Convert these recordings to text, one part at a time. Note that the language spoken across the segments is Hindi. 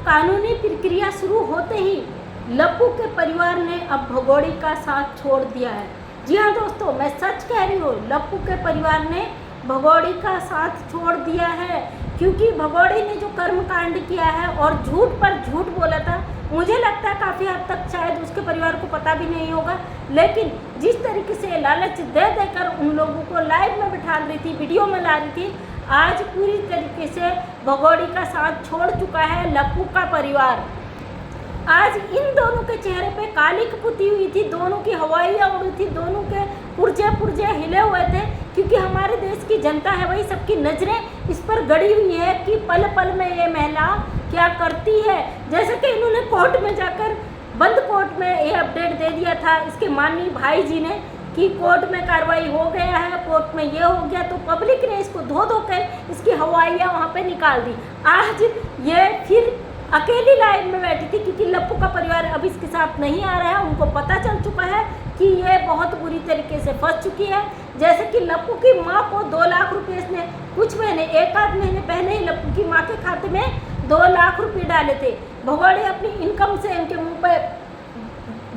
कानूनी प्रक्रिया शुरू होते ही लप्पू के परिवार ने अब भगोड़ी का साथ छोड़ दिया है। जी हाँ दोस्तों, मैं सच कह रही हूँ, लप्पू के परिवार ने भगोड़ी का साथ छोड़ दिया है, क्योंकि भगोड़ी ने जो कर्मकांड किया है और झूठ पर झूठ बोला था, मुझे लगता है काफ़ी हद तक शायद उसके परिवार को पता भी नहीं होगा, लेकिन जिस तरीके से लालच दे देकर उन लोगों को लाइव में बिठा रही थी, वीडियो में ला रही थी, आज पूरी तरीके से भगोड़ी का साथ छोड़ चुका है लप्पू का परिवार। आज इन दोनों के चेहरे पे कालिक पुती हुई थी, दोनों की हवाइयाँ उड़ी थी, दोनों के पुर्जे पुर्जे हिले हुए थे, क्योंकि हमारे देश की जनता है वही, सबकी नज़रें इस पर गड़ी हुई है कि पल पल में ये महिला क्या करती है। जैसे कि इन्होंने कोर्ट में जाकर बंद कोर्ट में ये अपडेट दे दिया था इसके माननीय भाई जी ने कि कोर्ट में कार्रवाई हो गया है, कोर्ट में ये हो गया, तो पब्लिक ने इसको धो धो कर इसकी हवाइयाँ वहाँ पे निकाल दी। आज ये फिर अकेली लाइन में बैठी थी, क्योंकि लप्पू का परिवार अब इसके साथ नहीं आ रहा है। उनको पता चल चुका है कि ये बहुत बुरी तरीके से फंस चुकी है। जैसे कि लप्पू की माँ को 2 लाख रुपए इसने कुछ महीने, 1 आध महीने पहले ही लप्पू की माँ के खाते में 2 लाख रुपए डाले थे। भगोड़े अपनी इनकम से उनके मुंह पे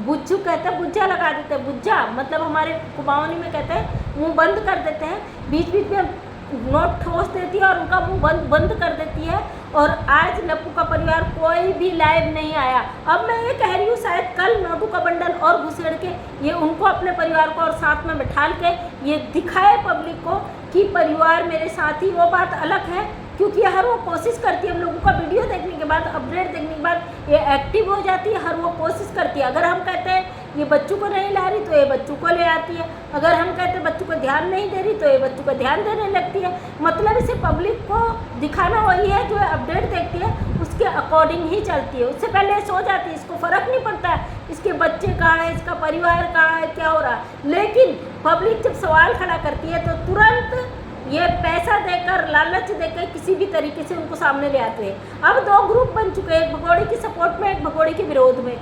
बुज्जू कहते हैं, बुज्जा लगा देते हैं, बुज्जा मतलब हमारे कुमाऊनी में कहते हैं मुंह बंद कर देते हैं, बीच बीच में नोट ठोस देती है और उनका मुंह बंद कर देती है। और आज लप्पू का परिवार कोई भी लाइव नहीं आया। अब मैं ये कह रही हूँ शायद कल नोटू का बंडल और घुसेड़ के ये उनको, अपने परिवार को और साथ में बैठाल के ये दिखाए पब्लिक को कि परिवार मेरे साथ ही। वो बात अलग है, क्योंकि हर वो कोशिश करती है, हम लोगों का वीडियो देखने के बाद, अपडेट देखने के बाद ये एक्टिव हो जाती है, हर वो कोशिश करती है। अगर हम कहते हैं ये बच्चों को नहीं ला रही तो ये बच्चों को ले आती है, अगर हम कहते हैं बच्चों को ध्यान नहीं दे रही तो ये बच्चों को ध्यान देने लगती है। मतलब इसे पब्लिक को दिखाना वही है, जो अपडेट देखती है उसके अकॉर्डिंग ही चलती है। उससे पहले सो जाती है, इसको फ़र्क नहीं पड़ता है इसके बच्चे कहाँ है, इसका परिवार कहाँ है, क्या हो रहा है। लेकिन पब्लिक जब सवाल खड़ा करती है तो तुरंत ये पैसा देकर, लालच देकर किसी भी तरीके से उनको सामने ले आते हैं। अब 2 ग्रुप बन चुके हैं, एक भगोड़ी की सपोर्ट में, एक भगोड़ी के विरोध में।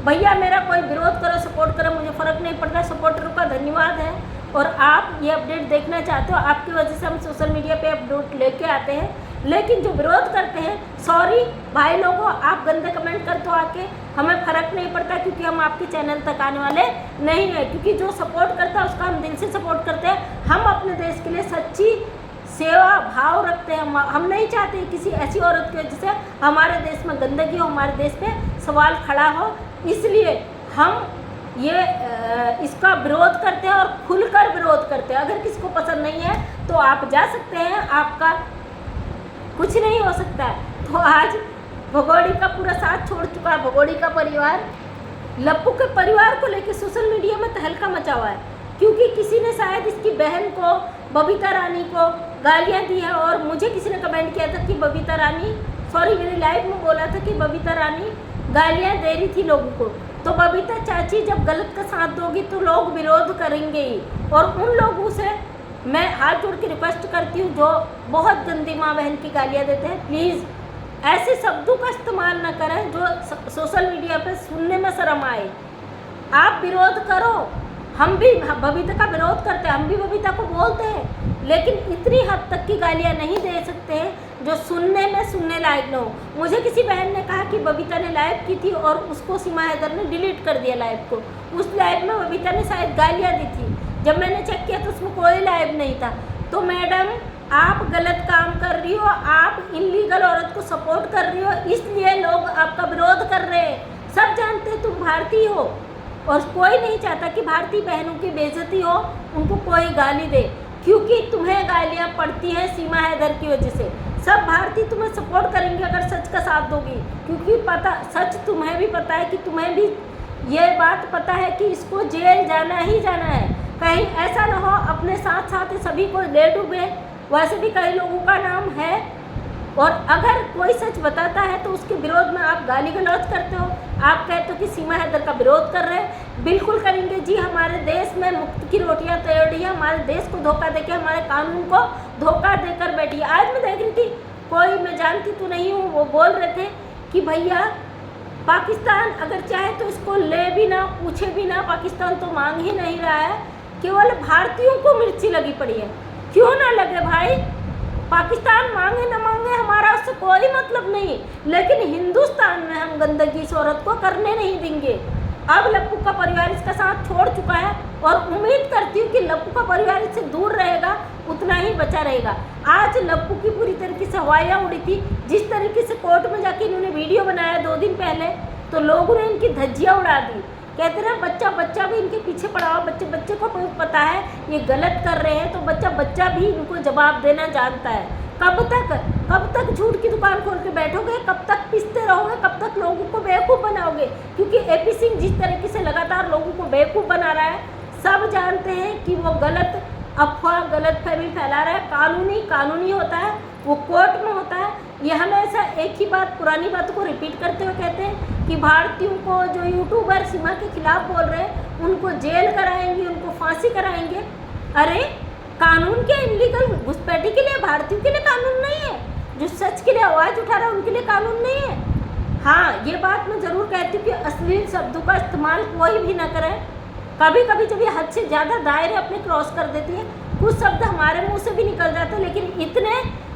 भैया मेरा कोई विरोध करो, सपोर्ट करो, मुझे फ़र्क नहीं पड़ता, सपोर्टरों का धन्यवाद है। और आप ये अपडेट देखना चाहते हो, आपकी वजह से हम सोशल मीडिया पे अपडेट लेके आते हैं। लेकिन जो विरोध करते हैं, सॉरी भाई लोगों, आप गंदे कमेंट कर दो आके, हमें फ़र्क नहीं पड़ता, क्योंकि हम आपके चैनल तक आने वाले नहीं हैं। क्योंकि जो सपोर्ट करता है उसका हम दिल से सपोर्ट करते हैं। हम अपने देश के लिए सच्ची सेवा भाव रखते हैं। हम नहीं चाहते किसी ऐसी औरत की वजह से हमारे देश में गंदगी हो, हमारे देश पे सवाल खड़ा हो, इसलिए हम ये इसका विरोध करते हैं और खुलकर विरोध करते हैं। अगर किसी को पसंद नहीं है तो आप जा सकते हैं, आपका कुछ नहीं हो सकता है। तो आज भगोड़ी का पूरा साथ छोड़ चुका है भगोड़ी का परिवार। लप्पू के परिवार को लेकर सोशल मीडिया में तहलका मचा हुआ है, क्योंकि किसी ने शायद इसकी बहन को, बबीता रानी को गालियाँ दी है। और मुझे किसी ने कमेंट किया था कि बबीता रानी, सॉरी मेरी लाइव में बोला था कि बबीता रानी गालियाँ दे रही थी लोगों को। तो बबीता चाची जब गलत का साथ दोगी तो लोग विरोध करेंगे ही। और उन लोगों से मैं हाथ जोड़ के रिक्वेस्ट करती हूँ जो बहुत गंदी माँ बहन की गालियाँ देते हैं, प्लीज़ ऐसे शब्दों का इस्तेमाल ना करें जो सोशल मीडिया पे सुनने में शर्म आए। आप विरोध करो, हम भी बबीता का विरोध करते हैं, हम भी बबीता को बोलते हैं, लेकिन इतनी हद तक की गालियाँ नहीं दे सकते हैं जो सुनने लायक न हो। मुझे किसी बहन ने कहा कि बबीता ने लाइव की थी और उसको सीमा हैदर ने डिलीट कर दिया लाइव को। उस लाइव में बबीता ने शायद गालियाँ दी थी, जब मैंने चेक किया तो उसमें कोई लाइव नहीं था। तो मैडम आप गलत काम कर रही हो, आप इनलीगल औरत को सपोर्ट कर रही हो, इसलिए लोग आपका विरोध कर रहे हैं। सब जानते हैं तुम भारतीय हो और कोई नहीं चाहता कि भारतीय बहनों की बेइज्जती हो, उनको कोई गाली दे, क्योंकि तुम्हें गालियाँ पड़ती हैं सीमा हैदर की वजह से। सब भारतीय तुम्हें सपोर्ट करेंगे अगर सच का साथ दोगी, क्योंकि पता सच तुम्हें भी पता है कि तुम्हें भी ये बात पता है कि इसको जेल जाना ही जाना है। कहीं ऐसा ना हो अपने साथ साथ सभी को ले डूबे। वैसे भी कई लोगों का नाम है, और अगर कोई सच बताता है तो उसके विरोध में आप गाली गलौज करते हो, आप कहते हो कि सीमा हैदर का विरोध कर रहे हैं। बिल्कुल करेंगे जी, हमारे देश में मुफ्त की रोटियां तैयार रही है, हमारे देश को धोखा देके, हमारे कानून को धोखा देकर बैठी है। आज मैं देख रही थी, कोई मैं जानती तो नहीं हूँ, वो बोल रहे थे कि भैया पाकिस्तान अगर चाहे तो इसको ले भी ना, पूछे भी ना, पाकिस्तान तो मांग ही नहीं रहा है, केवल भारतीयों को मिर्ची लगी पड़ी है। क्यों ना लगे भाई, पाकिस्तान मांगे न मांगे हमारा उससे कोई मतलब नहीं, लेकिन हिंदुस्तान में हम गंदगी इस औरत को करने नहीं देंगे। अब लप्पू का परिवार इसका साथ छोड़ चुका है और उम्मीद करती हूँ कि लप्पू का परिवार इससे दूर रहेगा, उतना ही बचा रहेगा। आज लप्पू की पूरी तरीके से हवाइयाँ उड़ी थी। जिस तरीके से कोर्ट में जाके इन्होंने वीडियो बनाया 2 दिन पहले, तो लोगों ने इनकी धज्जियाँ उड़ा दी। कहते हैं बच्चा भी इनके पीछे पड़ा हुआ, बच्चे को पता है ये गलत कर रहे हैं, तो बच्चा भी इनको जवाब देना जानता है। कब तक झूठ की दुकान खोल के बैठोगे? कब तक पिसते रहोगे? कब तक लोगों को बेवकूफ़ बनाओगे? क्योंकि एपी सिंह जिस तरीके से लगातार लोगों को बेवकूफ़ बना रहा है, सब जानते हैं कि वो गलत अफवाह, गलत फहमी फैला रहा है। कानूनी होता है, वो कोर्ट में होता है। ये हमेशा एक ही बात, पुरानी बातों को रिपीट करते हुए कहते हैं कि भारतीयों को जो यूट्यूबर सीमा के खिलाफ बोल रहे हैं उनको जेल कराएंगे, उनको फांसी कराएंगे। अरे कानून क्या इनलीगल घुसपैठी के लिए, भारतीयों के लिए कानून नहीं है? जो सच के लिए आवाज़ उठा रहा है उनके लिए कानून नहीं है? हाँ, ये बात मैं ज़रूर कहती हूँ कि अश्लील शब्दों का इस्तेमाल कोई भी ना करे। कभी कभी जब ये हद से ज़्यादा दायरे अपने क्रॉस कर देती है, कुछ शब्द हमारे मुंह से भी निकल जाते हैं, लेकिन इतने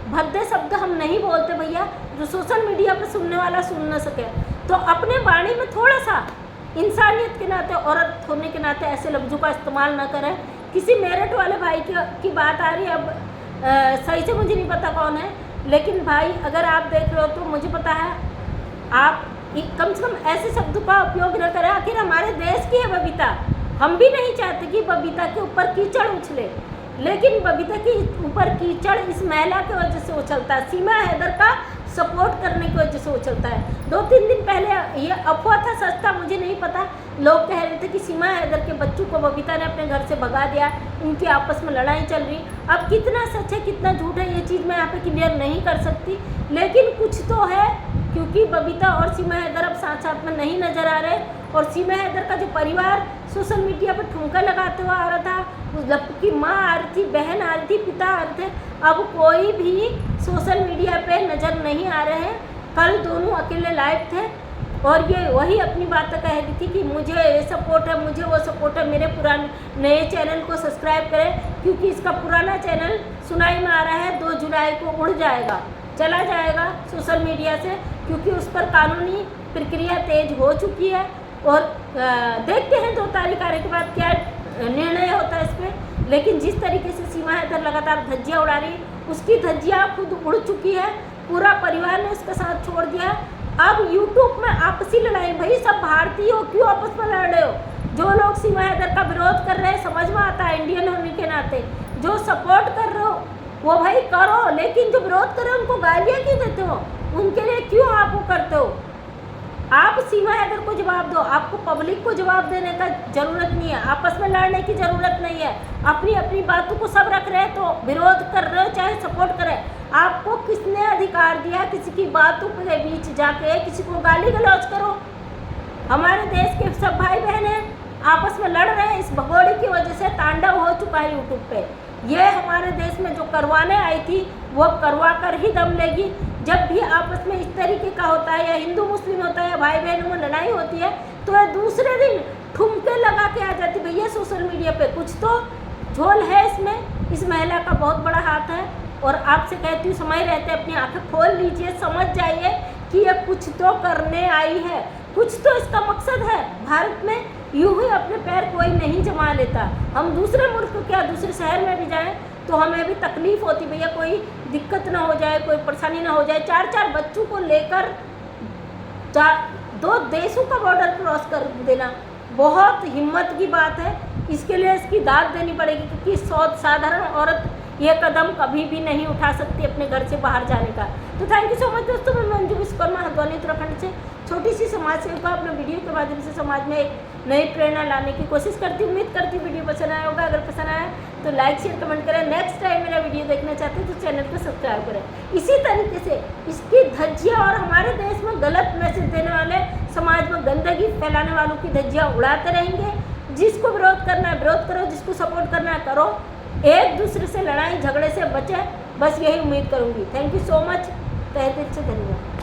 भद्दे शब्द हम नहीं बोलते भैया, जो सोशल मीडिया पर सुनने वाला सुन न सके। तो अपने वाणी में थोड़ा सा इंसानियत के नाते, औरत होने के नाते ऐसे लफ्ज़ों का इस्तेमाल ना करें। किसी मेरठ वाले भाई की बात आ रही है, अब सही से मुझे नहीं पता कौन है, लेकिन भाई अगर आप देख रहे हो तो मुझे पता है, आप कम से कम ऐसे शब्दों का उपयोग न करें। आखिर हमारे देश की है बबीता, हम भी नहीं चाहते कि बबीता के ऊपर कीचड़ उछले, लेकिन बबीता के ऊपर कीचड़ इस महिला की वजह से उछलता है, सीमा हैदर का सपोर्ट करने की वजह से उछलता है। 2-3 दिन पहले ये अफवाह था, सच था मुझे नहीं पता, लोग कह रहे थे कि सीमा हैदर के बच्चों को बबीता ने अपने घर से भगा दिया, इनकी आपस में लड़ाई चल रही। अब कितना सच है कितना झूठ है ये चीज़ मैं यहाँ पे क्लियर नहीं कर सकती, लेकिन कुछ तो है, क्योंकि बबीता और सीमा हैदर अब साथ साथ में नहीं नज़र आ रहे। और सीमा हैदर का जो परिवार सोशल मीडिया पर ठुमका लगाते हुए आ रहा था, उस लप्पू की माँ आ रही थी, बहन आ रही थी, पिता आ रहे थे, अब कोई भी सोशल मीडिया पे नज़र नहीं आ रहे हैं। कल दोनों अकेले लाइव थे और ये वही अपनी बात कह रही थी कि मुझे ये सपोर्ट है, मुझे वो सपोर्ट है, मेरे पुराने नए चैनल को सब्सक्राइब करें, क्योंकि इसका पुराना चैनल सुनाई में आ रहा है 2 जुलाई को उड़ जाएगा, चला जाएगा सोशल मीडिया से, क्योंकि उस पर कानूनी प्रक्रिया तेज हो चुकी है। और देखते हैं 2 तारीख आने के बाद क्या निर्णय होता है इस पर। लेकिन जिस तरीके से सीमा हैदर लगातार धज्जियाँ उड़ा रही, उसकी धज्जियाँ खुद उड़ चुकी है, पूरा परिवार ने उसका साथ छोड़ दिया। अब यूट्यूब में आपसी लड़ाई, भाई सब भारतीय हो, क्यों आपस में लड़ रहे हो? जो लोग सीमा हैदर का विरोध कर रहे हैं, समझ में आता है इंडियन होने के नाते, जो सपोर्ट कर रहे हो वो भाई करो, लेकिन जो विरोध कर रहे हो उनको गालियाँ क्यों देते हो? उनके लिए क्यों आप वो करते हो? आप सीमा हैदर को जवाब दो, आपको पब्लिक को जवाब देने का ज़रूरत नहीं है, आपस में लड़ने की ज़रूरत नहीं है। अपनी अपनी बातों को सब रख रहे हैं, तो विरोध कर रहे हो चाहे सपोर्ट करें, आपको किसने अधिकार दिया किसी की बातों के बीच जाके किसी को गाली गलौज करो? हमारे देश के सब भाई बहन हैं, आपस में लड़ रहे हैं, इस भगोड़े की वजह से तांडव हो चुका है यूट्यूब पे। ये हमारे देश में जो करवाने आई थी वो करवा कर ही दम लेगी। जब भी आपस में इस तरीके का होता है, या हिंदू मुस्लिम होता है, या भाई बहनों में लड़ाई होती है, तो ये दूसरे दिन ठुमके लगा के आ जाती। भैया सोशल मीडिया पे कुछ तो झोल है इसमें, इस महिला का बहुत बड़ा हाथ है। और आपसे कहती हूँ समय रहते अपनी आंखें खोल लीजिए, समझ जाइए कि ये कुछ तो करने आई है, कुछ तो इसका मकसद है। भारत में यूं ही अपने पैर कोई नहीं जमा लेता। हम दूसरे मुल्क क्या दूसरे शहर में भी जाएं तो हमें भी तकलीफ़ होती, भैया कोई दिक्कत ना हो जाए, कोई परेशानी ना हो जाए। 4-4 बच्चों को लेकर 2 देशों का बॉर्डर क्रॉस कर देना बहुत हिम्मत की बात है। इसके लिए इसकी दाद देनी पड़ेगी, क्योंकि साधारण औरत ये कदम कभी भी नहीं उठा सकती अपने घर से बाहर जाने का। तो थैंक यू सो मच दोस्तों, मैं मंजू विश्वकर्मा हल्द्वानी उत्तराखंड से छोटी सी समाज सेविका अपने वीडियो के माध्यम से समाज में एक नई प्रेरणा लाने की कोशिश करती हूँ। उम्मीद करती हूँ वीडियो पसंद आया होगा। अगर पसंद आया तो लाइक शेयर कमेंट करें। नेक्स्ट टाइम मेरा वीडियो देखना चाहते हैं तो चैनल को सब्सक्राइब करें। इसी तरीके से इसकी धज्जियाँ और हमारे देश में गलत मैसेज देने वाले, समाज में गंदगी फैलाने वालों की धज्जियाँ उड़ाते रहेंगे। जिसको विरोध करना है विरोध करो, जिसको सपोर्ट करना है करो, एक दूसरे से लड़ाई झगड़े से बचे, बस यही उम्मीद करूँगी। थैंक यू सो मच, तहे दिल से धन्यवाद।